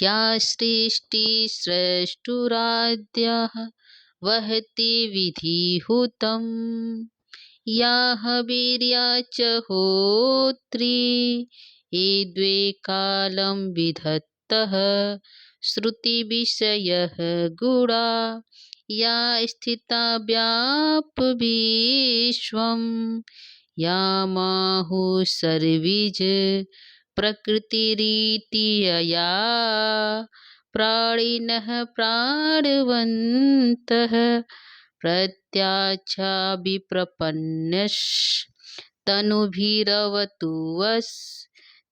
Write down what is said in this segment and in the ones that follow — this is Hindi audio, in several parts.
या सृष्टिस्रष्टुराद्यः वहति विधिहुतं या हविर्या च होत्री ये द्वे कालं विधत्तः श्रुतिविषयः गुणा या स्थिता व्यापविश्वं यामाहुः सर्विज प्रकृतिरीति यया प्राणिनः प्राणवन्तः प्रत्याच्छा विप्रपन्नस्तनुभिरवतु वस्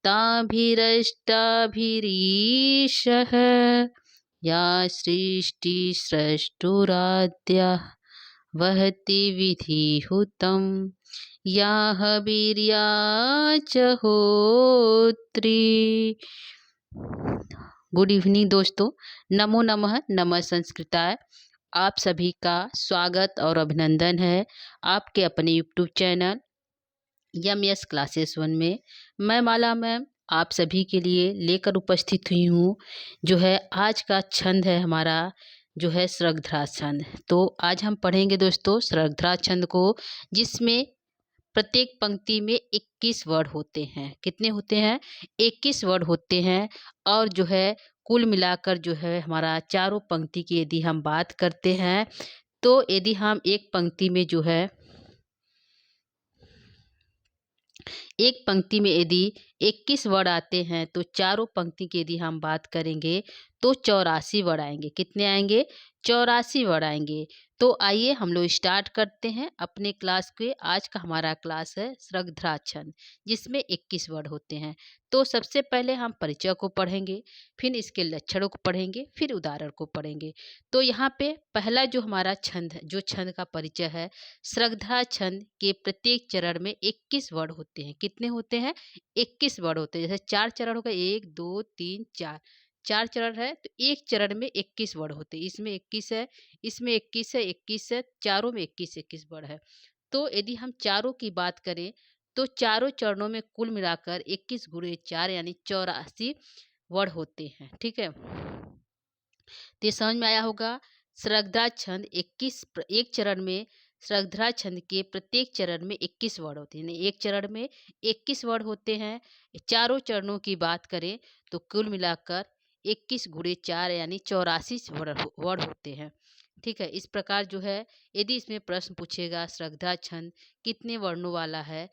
ताभिरष्टाभिरीशः या सृष्टिस्रष्टुराद्यः वहति विधिहुतं या हविर्या च होत्री। गुड इवनिंग दोस्तों, नमो नमः नमः संस्कृताय। आप सभी का स्वागत और अभिनंदन है आपके अपने यूट्यूब चैनल यस क्लासेस 1 में। मैं माला मैम आप सभी के लिए लेकर उपस्थित हुई हूँ। जो है आज का छंद है हमारा जो है स्रग्धरा छंद। तो आज हम पढ़ेंगे दोस्तों स्रग्धरा छंद को, जिसमें प्रत्येक पंक्ति में 21 वर्ड होते हैं। कितने होते हैं? 21 वर्ड होते हैं। और जो है कुल मिलाकर जो है हमारा चारों पंक्ति की यदि हम बात करते हैं तो यदि हम एक पंक्ति में जो है एक पंक्ति में यदि 21 वर्ड आते हैं तो चारों पंक्ति की यदि हम बात करेंगे तो 84 वर्ड आएंगे। कितने आएंगे? 84 वर्ड आएंगे। तो आइए हम लोग स्टार्ट करते हैं अपने क्लास के। आज का हमारा क्लास है स्रग्धरा छंद, जिसमें 21 वर्ड होते हैं। तो सबसे पहले हम परिचय को पढ़ेंगे, फिर इसके लक्षणों को पढ़ेंगे, फिर उदाहरण को पढ़ेंगे। तो यहाँ पे पहला जो हमारा छंद है, जो छंद का परिचय है, स्रग्धरा छंद के प्रत्येक चरण में 21 वर्ड होते हैं। कितने होते हैं? 21 वर्ड होते हैं। जैसे 4 चरण हो गए, 1 2 3 4, 4 चरण है तो एक चरण में 21 वर्ड होते हैं। इसमें 21 है, इसमें 21 है, 21 है, चारों में 21 वर्ड है। तो यदि हम चारों की बात करें तो चारों चरणों में कुल मिलाकर 21 गुणे 4 यानी 84 वर्ड होते हैं। ठीक है, तो ये समझ में आया होगा। स्रग्धरा छंद 21 एक चरण में स्रग्धरा छंद के प्रत्येक चरण में 21 वर्ड होते हैं। एक चरण में 21 वर्ड होते हैं। चारों चरणों की बात करें तो कुल मिलाकर 21 गुणे 4 यानी 84 वर्ड होते हैं। ठीक है, इस प्रकार जो है यदि इसमें प्रश्न पूछेगा स्रग्धरा छंद कितने वर्णों वाला है,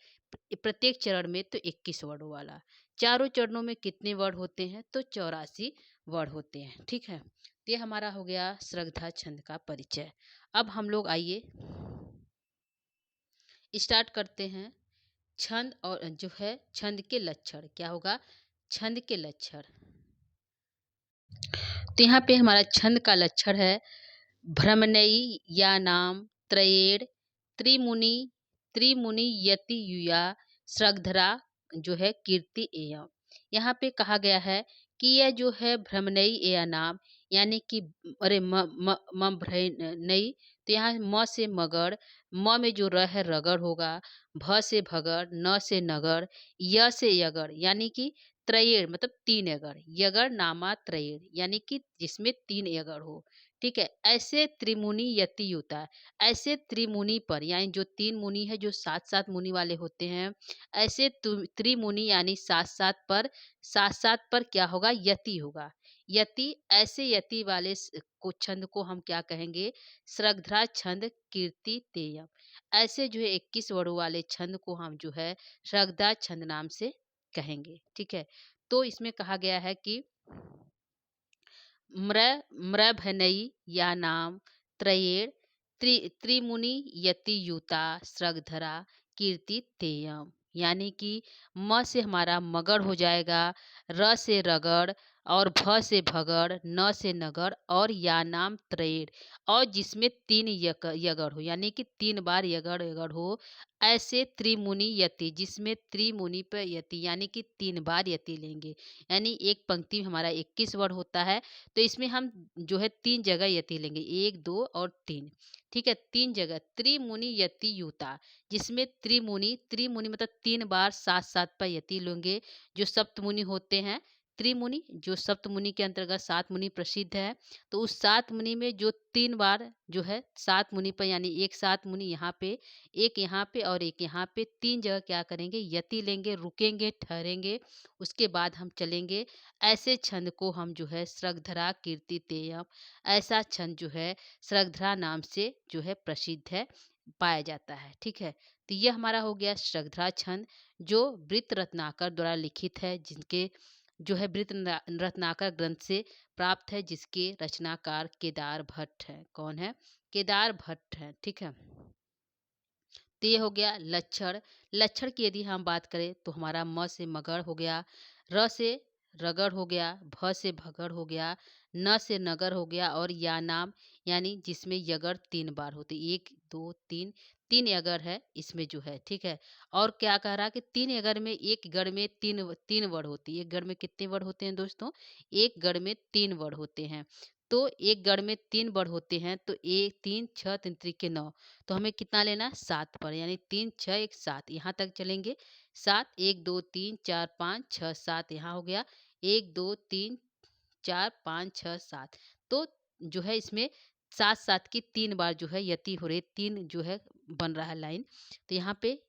प्रत्येक चरण में तो 21 वर्णों वाला। चारों चरणों में कितने वर्ड होते हैं? तो 84 वर्ड होते हैं। ठीक है, तो ये हमारा हो गया स्रग्धरा छंद का परिचय। अब हम लोग आइए स्टार्ट करते हैं छंद, और जो है छंद के लक्षण। क्या होगा? छंद के लक्षण। तो यहाँ पे हमारा छंद का लक्षण है भ्रमणई या नाम त्रयेण त्रिमुनि त्रिमुनि यति युया स्रग्धरा जो है कीर्ति एयम। यहाँ पे कहा गया है कि यह जो है भ्रमणई या नाम यानी कि अरे म भ्रमणई, तो यहाँ म से मगर, म में जो र है रगड़ होगा, भ से भगड़, न से नगर, य से यगड़ यानी कि त्रयेण मतलब 3 यगड़, यगड़ नामा त्रयेण यानी कि जिसमें 3 यगड़ हो। ठीक है, ऐसे त्रिमुनि यति होता है। ऐसे त्रिमुनि पर यानी जो 3 मुनि है जो 7-7 मुनि वाले होते हैं, ऐसे त्रिमुनि यानी 7-7 पर, 7-7 पर क्या होगा? यति होगा। यति, ऐसे यति वाले को छंद को हम क्या कहेंगे? स्रग्धरा छंद कीर्ति तेयम। ऐसे जो है 21 वर्णों वाले छंद को हम जो है स्रग्धरा छंद नाम से कहेंगे। ठीक है, तो इसमें कहा गया है कि म्रभनई या नाम त्रयेण त्रिमुनि यति युता स्रग्धरा कीर्ति तेयम यानी कि म से हमारा मगड़ हो जाएगा, र से रगड़, और भ से भगड़, न से नगड़, और या नाम त्रयेण और जिसमें 3 यगड़ हो यानी कि 3 बार यगड़ यगड़ हो, ऐसे त्रिमुनि यति जिसमें त्रिमुनि पर यति यानी कि 3 बार यति लेंगे। यानी एक पंक्ति में हमारा 21 वर्ड होता है तो इसमें हम जो है 3 जगह यति लेंगे, 1 2 और 3। ठीक है, 3 जगह त्रिमुनि यति युता, जिसमें त्रिमुनि मतलब 3 बार 7-7 पर यति लेंगे जो सप्तमुनि होते हैं। त्रिमुनि जो सप्त मुनि के अंतर्गत 7 मुनि प्रसिद्ध है, तो उस 7 मुनि में जो 3 बार जो है 7 मुनि पर यानी एक 7 मुनि यहाँ पे और एक यहाँ पे 3 जगह क्या करेंगे यति लेंगे, रुकेंगे, ठहरेंगे, उसके बाद हम चलेंगे। ऐसे छंद को हम जो है स्रग्धरा कीर्ति तेयम, ऐसा छंद जो है स्रग्धरा नाम से जो है प्रसिद्ध है, पाया जाता है। ठीक है, तो ये हमारा हो गया श्रद्धा छंद जो वृत्त रत्नाकर द्वारा लिखित है, जिनके जो है वृत्त रत्नाकर ग्रंथ से प्राप्त है, जिसके रचनाकार केदार भट्ट है। कौन है? केदार भट्ट है। ठीक है, तो ये हो गया लक्षण। लक्षण की यदि हम बात करें तो हमारा म से मगड़ हो गया, र से रगड़ हो गया, भ से भगड़ हो गया, न से नगर हो गया और या नाम यानी जिसमें यगड़ 3 बार होती, 1 2 3, 3 यगड़ है इसमें जो है। ठीक है, और क्या कह रहा कि 3 यगड़ में एक गढ़ में 3 वर्ड होती है। एक गढ़ में कितने वर्ड होते हैं दोस्तों? एक गढ़ में 3 वर्ड होते हैं। तो एक गढ़ में 3 वर्ड होते हैं, तो 1 3 6 3 त्रिके 9, तो हमें कितना लेना? 7 पर, यानी 3 6 1 7 यहाँ तक चलेंगे। 7 1 2 3 4 5 6 7 यहाँ हो गया, 1 2 3 4 5 6 7। तो जो है इसमें 7 7 की 3 बार जो है यति हो रही, 3 जो है बन रहा है लाइन। तो यहाँ पे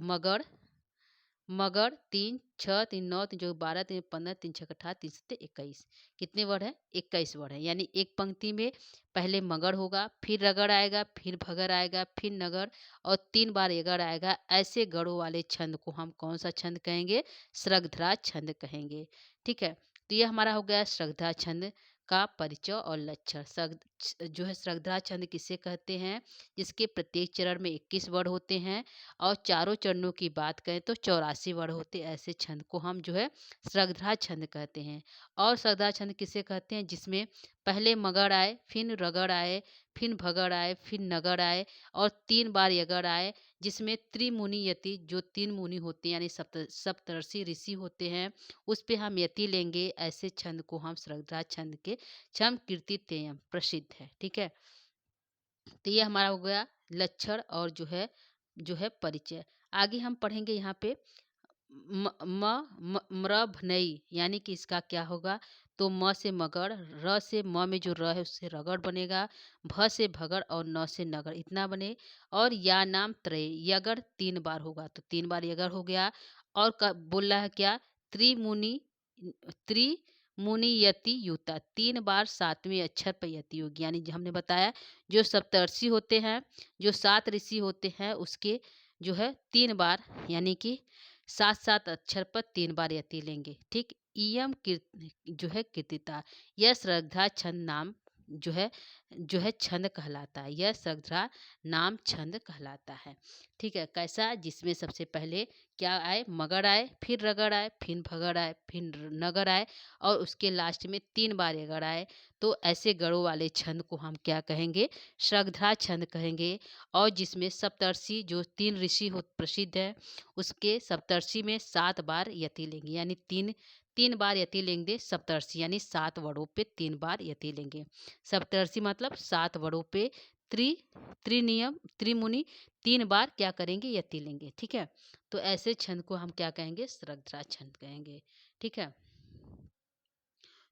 मगर मगर 3 6 3 9 3 जो 12 3 15 3 6 18 3 7 21, कितने वर्ड है? 21 वर्ड है। यानी एक पंक्ति में पहले मगर होगा, फिर रगड़ आएगा, फिर भगर आएगा, फिर नगर और 3 बार एगड़ आएगा। ऐसे गढ़ों वाले छंद को हम कौन सा छंद कहेंगे? श्रद्धा छंद कहेंगे। ठीक है, तो ये हमारा हो गया श्रद्धा छंद का परिचय और लक्षण। जो है श्रद्धा छंद किसे कहते हैं? जिसके प्रत्येक चरण में 21 वर्ड होते हैं और चारों चरणों की बात करें तो 84 वर्ड होते हैं। ऐसे छंद को हम जो है श्रद्धा छंद कहते हैं। और श्रद्धा छंद किसे कहते हैं? जिसमें पहले मगड़ आए, फिर रगड़ आए, फिर भगड़ आए, फिर नगड़ आए और 3 बार यगड़ आए, जिसमें त्रिमुनि यति जो 3 मुनि होते हैं यानी सप्तर्षि ऋषि होते हैं, उस पे हम यति लेंगे। ऐसे छंद को हम श्रद्धा छंद के छम कीर्ति तेयम प्रसिद्ध है। ठीक है, तो ये हमारा हो गया लक्षण और जो है परिचय। आगे हम पढ़ेंगे यहाँ पे म्रभनई, यानी कि इसका क्या होगा? तो म से मगड़, र से म में जो र है उससे रगड़ बनेगा, भ से भगड़ और न से नगर इतना बने। और या नाम त्रय, यगड़ 3 बार होगा, तो 3 बार यगड़ हो गया। और बोल रहा है क्या? त्रिमुनि त्रिमुनि यति युता, 3 बार 7वें अक्षर पर यति होगी। यानी जो हमने बताया जो सप्तर्षि होते हैं, जो 7 ऋषि होते हैं, उसके जो है 3 बार यानी कि 7 7 अक्षर पर 3 बार यति लेंगे। ठीक, इयम जो है कीर्तिता, यह श्रद्धा छंद नाम जो है छंद कहलाता है। यह श्रद्धा नाम छंद कहलाता है। ठीक है, कैसा? जिसमें सबसे पहले क्या आए? मगर आए, फिर रगड़ आए, फिर भगड़ आए, फिर नगर आए और उसके लास्ट में 3 बार एगड़ आए। तो ऐसे गढ़ों वाले छंद को हम क्या कहेंगे? श्रद्धा छंद कहेंगे। और जिसमें सप्तर्षि जो 3 ऋषि हो प्रसिद्ध है, उसके सप्तर्षि में 7 बार यति लेंगे, यानी 3 बार यति लेंगे सप्तर्षि, यानी 7 वर्डों पे 3 बार यति लेंगे। सप्तर्षि मतलब 7 वर्डों पे त्रिनियम त्रिमुनि 3 बार क्या करेंगे? यति लेंगे। ठीक है, तो ऐसे छंद को हम क्या कहेंगे? श्रद्धा छंद कहेंगे। ठीक है,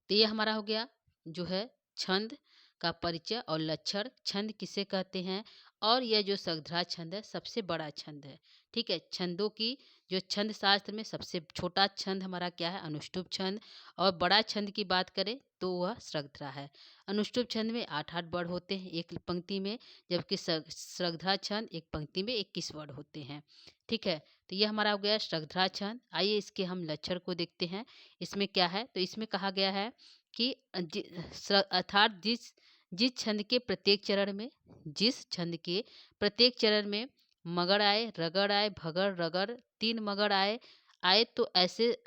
तो ये हमारा हो गया जो है छंद का परिचय और लक्षण। छंद किसे कहते हैं? और यह जो श्रद्धा छंद है सबसे बड़ा छंद है। ठीक है, छंदों की जो छंद शास्त्र में सबसे छोटा छंद हमारा क्या है? अनुष्टुप छंद। और बड़ा छंद की बात करें तो वह श्रद्धा है। अनुष्टुप छंद में 8 वर्ड होते हैं एक पंक्ति में, जबकि श्रद्धा छंद एक पंक्ति में 21 वर्ड होते हैं। ठीक है, तो यह हमारा हो गया श्रद्धा छंद। आइए इसके हम लक्षण को देखते हैं। इसमें क्या है? तो इसमें कहा गया है कि अर्थात जिस छंद के प्रत्येक चरण में मगर आए, रगड़ आए, भगड़ रगड़ 3 मगर आए आए तो ऐसे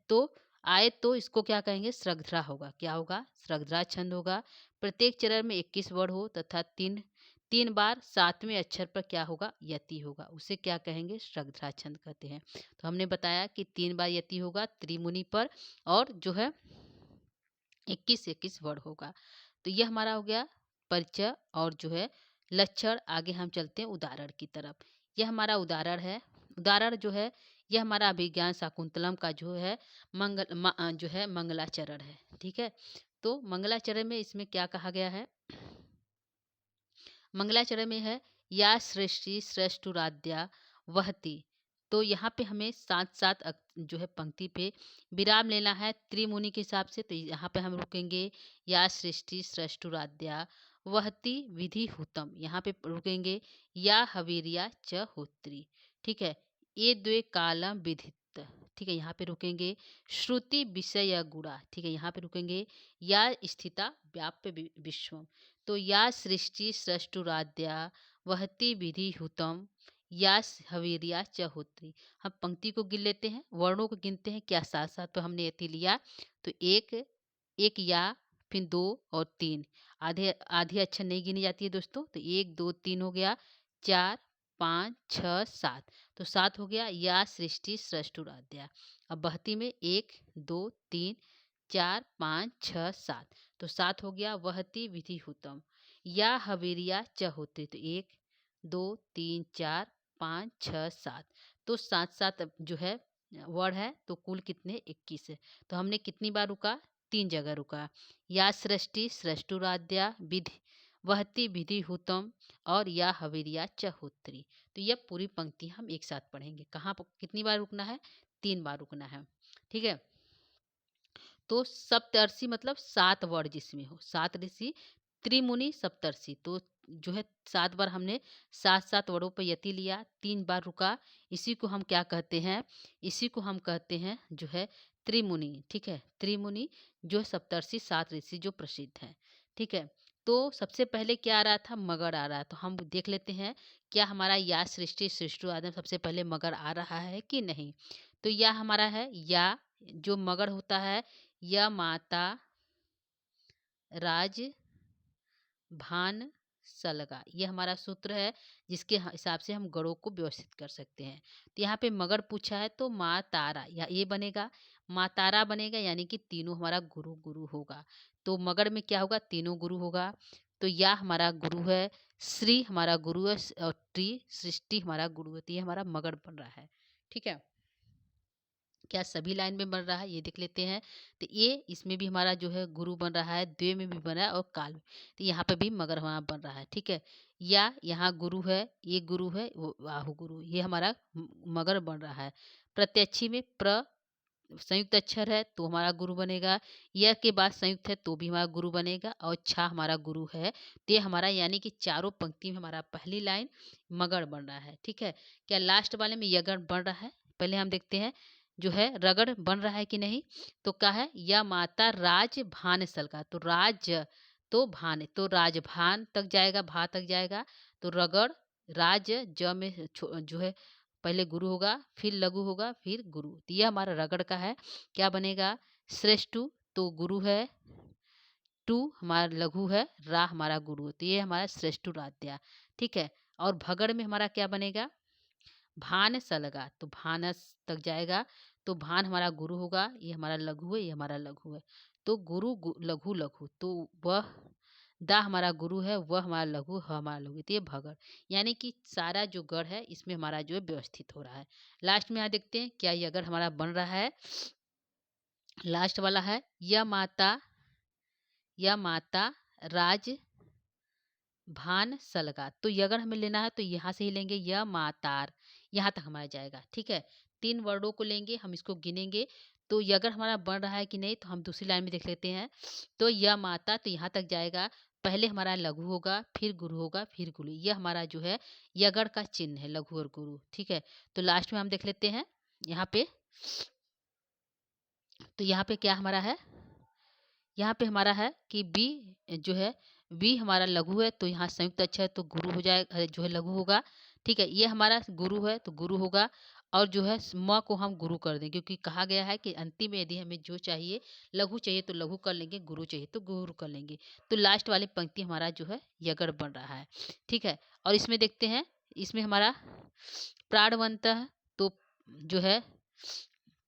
तो आए तो इसको क्या कहेंगे? श्रद्धा होगा। क्या होगा? श्रद्धा छंद होगा। प्रत्येक चरण में 21 वर्ड हो तथा 3 बार 7वें अक्षर पर क्या होगा? यति होगा, उसे क्या कहेंगे? श्रद्धा छंद कहते हैं। तो हमने बताया कि 3 बार यति होगा त्रिमुनि पर और जो है 21 वर्ड होगा। तो यह हमारा हो गया परिचय और जो है लक्षण। आगे हम चलते हैं उदाहरण की तरफ। यह हमारा उदाहरण है। उदाहरण जो है यह हमारा अभिज्ञान शाकुंतलम का जो है जो है मंगलाचरण है। ठीक है, तो मंगलाचरण में इसमें क्या कहा गया है? मंगलाचरण में है या सृष्टि श्रेष्ठुराध्या वहती। तो यहाँ पे हमें सात सात जो है पंक्ति पे विराम लेना है त्रिमुनि के हिसाब से। तो यहाँ पे हम रुकेंगे या सृष्टि श्रेष्ठुराध्या वहती विधि हुतम, यहाँ पे रुकेंगे या हवीरिया च होत्री। ठीक है, ये द्वे कालम विधित। ठीक है, यहाँ पे रुकेंगे श्रुति विषय गुड़ा। ठीक है, यहाँ पे रुकेंगे या स्थिता व्याप्य विश्वम। तो या सृष्टि सृष्टुराध्या वहति विधि हुतम या हवीरिया च होत्री। हम पंक्ति को गिन लेते हैं, वर्णों को गिनते हैं क्या साथ साथ। तो हमने यति लिया तो एक एक या फिर दो और तीन, आधे आधी अक्षर नहीं गिनी जाती है दोस्तों। तो एक दो तीन हो गया, चार पाँच छः सात, तो सात हो गया या सृष्टि सृष्टुराध्या। अब बहती में एक दो तीन चार पाँच छः सात, तो सात हो गया वहती विधि हुतम या हवीरिया च होते। तो एक दो तीन चार पाँच छः सात, तो सात सात जो है वर्ड है, तो कुल कितने 21 है। तो हमने कितनी बार रुका? 3 जगह रुका। या सृष्टि सृष्टुराध्या विधि वहती विधि हुतम और या हवीरिया च होत्री। तो यह पूरी पंक्ति हम एक साथ पढ़ेंगे। कहाँ पर कितनी बार रुकना है? 3 बार रुकना है। ठीक है, तो सप्तर्षि मतलब 7 वर्ड जिसमें हो, 7 ऋषि त्रिमुनि सप्तर्षि। तो जो है 7 बार हमने 7-7 वर्डों पर यति लिया, 3 बार रुका। इसी को हम क्या कहते हैं? इसी को हम कहते हैं जो है त्रिमुनि। ठीक है, त्रिमुनि जो सप्तर्षि 7 ऋषि जो प्रसिद्ध है। ठीक है, तो सबसे पहले क्या आ रहा था? मगर आ रहा। तो हम देख लेते हैं क्या हमारा या सृष्टि सृष्टु आदम सबसे पहले मगर आ रहा है कि नहीं। तो या हमारा है या, जो मगर होता है या माता राज भान सलगा, ये हमारा सूत्र है जिसके हिसाब से हम गणों को व्यवस्थित कर सकते हैं। तो यहाँ पे मगर पूछा है तो माँ तारा, या ये बनेगा माँ तारा बनेगा, यानी कि तीनों हमारा गुरु गुरु होगा। तो मगर में क्या होगा? तीनों गुरु होगा। तो या हमारा गुरु है, श्री हमारा गुरु है और टी सृष्टि हमारा गुरु है। तो ये हमारा मगर बन रहा है। ठीक है, क्या सभी लाइन में बन रहा है ये देख लेते हैं। तो ये इसमें भी हमारा जो है गुरु बन रहा है, द्वे में भी बन रहा है और काल में। तो यहाँ पे भी मगर हमारा बन रहा है। ठीक है, या यहाँ गुरु है, ये गुरु है, वो आहु गुरु, ये हमारा मगर बन रहा है। प्रत्यक्षी में प्र संयुक्त अक्षर है तो हमारा गुरु बनेगा, य के बाद संयुक्त है तो भी हमारा गुरु बनेगा, और छा हमारा गुरु है। तो ये हमारा यानी कि चारों पंक्ति में हमारा पहली लाइन मगर बन रहा है। ठीक है, क्या लास्ट वाले में यगड़ बन रहा है? पहले हम देखते हैं जो है रगड़ बन रहा है कि नहीं। तो क्या है? या माता राज भान सल का, तो राज तो भान, तो राजभान तक जाएगा, भा तक जाएगा। तो रगड़ राज ज में जो है पहले गुरु होगा, फिर लघु होगा, फिर गुरु। तो यह हमारा रगड़ का है। क्या बनेगा? श्रेष्ठु तो गुरु है, टू हमारा लघु है, रा हमारा गुरु है। तो ये हमारा श्रेष्ठु राध्या। ठीक है, और भगड़ में हमारा क्या बनेगा? भान सलगा, तो भानस तक जाएगा। तो भान हमारा गुरु होगा, ये हमारा लघु है, ये हमारा लघु है। तो गुरु लघु लघु, तो वह दा हमारा गुरु है, वह हमारा लघु है, हमारा लघु। तो ये भगड़, यानी कि सारा जो गढ़ है इसमें हमारा जो है व्यवस्थित हो रहा है। लास्ट में यहाँ देखते हैं क्या ये अगर हमारा बन रहा है। लास्ट वाला है या माता राज भान सलगा। तो ये अगर हमें लेना है तो यहाँ से ही लेंगे, य मातार, यहाँ तक हमारा जाएगा। ठीक है, 3 वर्डों को लेंगे, हम इसको गिनेंगे। तो ये अगर हमारा बन रहा है कि नहीं, तो हम दूसरी लाइन में देख लेते हैं। तो य माता तो यहाँ तक जाएगा, पहले हमारा लघु होगा, फिर गुरु होगा, फिर गुरु। यह हमारा जो है यगड़ का चिन्ह है, लघु और गुरु। ठीक है, तो लास्ट में हम देख लेते हैं यहाँ पे। तो यहाँ पे क्या हमारा है? यहाँ पे हमारा है कि बी जो है, बी हमारा लघु है तो यहाँ संयुक्त अक्षर है तो गुरु हो जाएगा, जो है लघु होगा। ठीक है, ये हमारा गुरु है तो गुरु होगा, और जो है म को हम गुरु कर दें, क्योंकि कहा गया है कि अंतिम में यदि हमें जो चाहिए, लघु चाहिए तो लघु कर लेंगे, गुरु चाहिए तो गुरु कर लेंगे। तो लास्ट वाली पंक्ति हमारा जो है यगड़ बन रहा है। ठीक है, और इसमें देखते हैं, इसमें हमारा प्राणवंत, तो जो है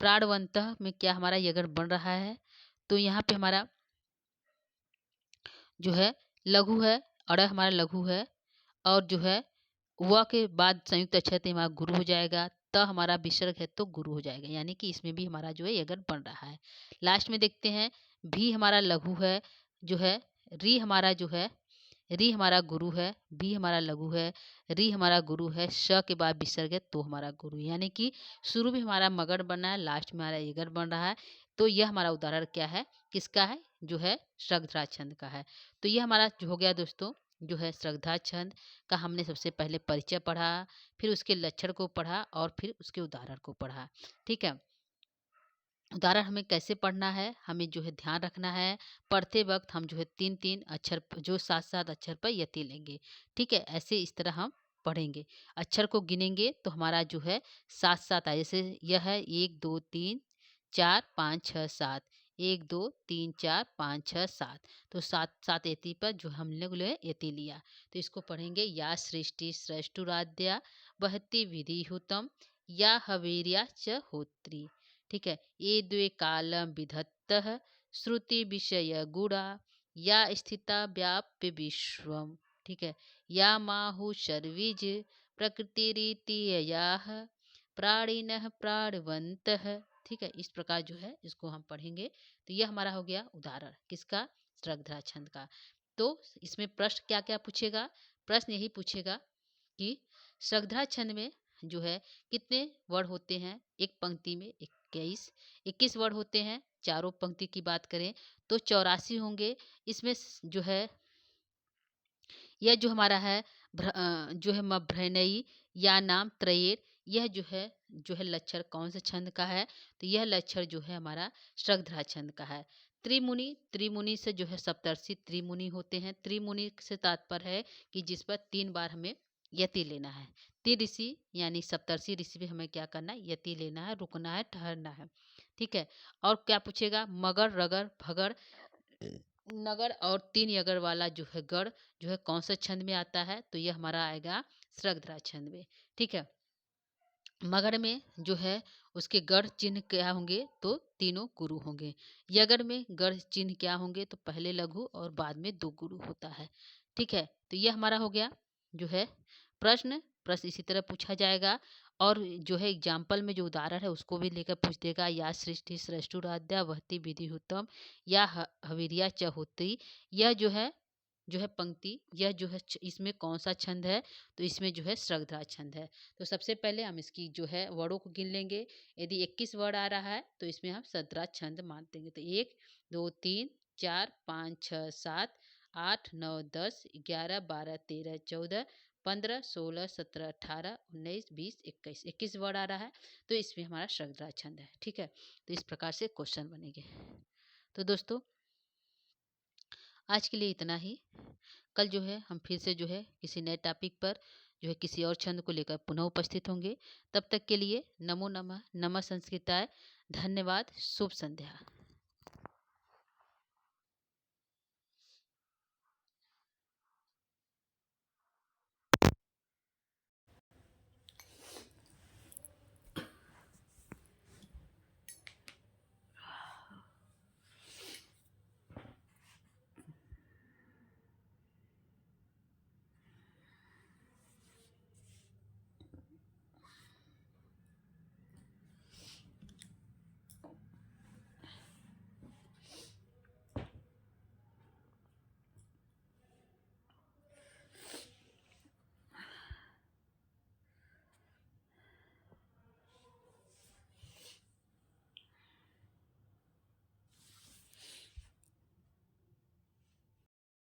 प्राणवंत में क्या हमारा यगड़ बन रहा है। तो यहाँ पे हमारा जो है लघु है, अड़ हमारा लघु है, और जो है व के बाद संयुक्त अक्षर हमारा गुरु हो जाएगा। त हमारा विसर्ग है तो गुरु हो जाएगा, यानी कि इसमें भी हमारा जो है यगन बन रहा है। लास्ट में देखते हैं, भी हमारा लघु है, जो है री हमारा जो है, री हमारा गुरु है, भी हमारा लघु है, री हमारा गुरु है, श के बाद विसर्ग है तो हमारा गुरु, यानी कि शुरू में हमारा मगध बन रहा है, लास्ट में हमारा यगन बन रहा है। तो यह हमारा उदाहरण क्या है, किसका है, जो है श्रद्धा छंद का है। तो यह हमारा जो हो गया दोस्तों, जो है श्रद्धा छंद का हमने सबसे पहले परिचय पढ़ा, फिर उसके लक्षण को पढ़ा और फिर उसके उदाहरण को पढ़ा। ठीक है, उदाहरण हमें कैसे पढ़ना है, हमें जो है ध्यान रखना है, पढ़ते वक्त हम जो है 3-3 अक्षर जो 7-7 अक्षर पर यति लेंगे। ठीक है, ऐसे इस तरह हम पढ़ेंगे। अक्षर को गिनेंगे तो हमारा जो है 7-7 आए, जैसे यह है 1 2 3 4 5 6 7, 1 2 3 4 5 6 7, तो 7-7 यति पर जो हम लोग ने यति लिया, तो इसको पढ़ेंगे, या सृष्टि श्रेष्ठुराध्या वहति विधिहुतम या हवीर्या च होत्री। ठीक है, ये द्वे कालम विधत्तः श्रुति विषय गुड़ा या स्थिता व्याप्य विश्वम। ठीक है, या माहु शर्विज प्रकृति रीति याह प्राणिनः प्राणवंतः। ठीक है, इस प्रकार जो है इसको हम पढ़ेंगे। तो यह हमारा हो गया उदाहरण, किसका, श्रद्धा छंद का। तो इसमें प्रश्न क्या क्या पूछेगा, प्रश्न यही पूछेगा कि श्रद्धा छंद में जो है कितने वर्ड होते हैं, एक पंक्ति में 21 वर्ड होते हैं। चारों पंक्ति की बात करें तो 84 होंगे। इसमें जो है यह जो हमारा है जो है मभ्रनयी या नाम त्रयेर, यह जो है लक्षण कौन से छंद का है, तो यह लक्षण जो है हमारा श्रद्धा छंद का है। त्रिमुनि, त्रिमुनि से जो है सप्तर्षि त्रिमुनि होते हैं। त्रिमुनि से तात्पर्य है कि जिस पर 3 बार हमें यति लेना है। ऋषि यानी सप्तर्षि ऋषि पे हमें क्या करना है, यति लेना है, रुकना है, ठहरना है। ठीक है, और क्या पूछेगा, मगर रगर भगर नगर और 3 यगर वाला जो है गढ़ जो है कौन सा छंद में आता है, तो यह हमारा आएगा श्रद्धा छंद में। ठीक है, मगर में जो है उसके गढ़ चिन्ह क्या होंगे, तो तीनों गुरु होंगे। यगर में गढ़ चिन्ह क्या होंगे, तो पहले लघु और बाद में 2 गुरु होता है। ठीक है, तो यह हमारा हो गया जो है प्रश्न। प्रश्न इसी तरह पूछा जाएगा, और जो है एग्जाम्पल में जो उदाहरण है उसको भी लेकर पूछ देगा, या सृष्टि श्रेष्ठुराध्या वहति विधिहुतम या हवीरिया च होत्री। यह जो है पंक्ति, यह जो है इसमें कौन सा छंद है, तो इसमें जो है श्रद्धा छंद है। तो सबसे पहले हम इसकी जो है वर्डों को गिन लेंगे। यदि 21 वर्ड आ रहा है तो इसमें हम श्रद्धा छंद मान देंगे। तो 1 2 3 4 5 6 7 8 9 10 11 12 13 14 15 16 17 18 19 20 21 21 वर्ड आ रहा है, तो इसमें हमारा श्रद्धा छंद है। ठीक है, तो इस प्रकार से क्वेश्चन बनेंगे। तो दोस्तों आज के लिए इतना ही। कल जो है हम फिर से जो है किसी नए टॉपिक पर जो है किसी और छंद को लेकर पुनः उपस्थित होंगे। तब तक के लिए नमो नमः, नमः संस्कृताय, धन्यवाद, शुभ संध्या।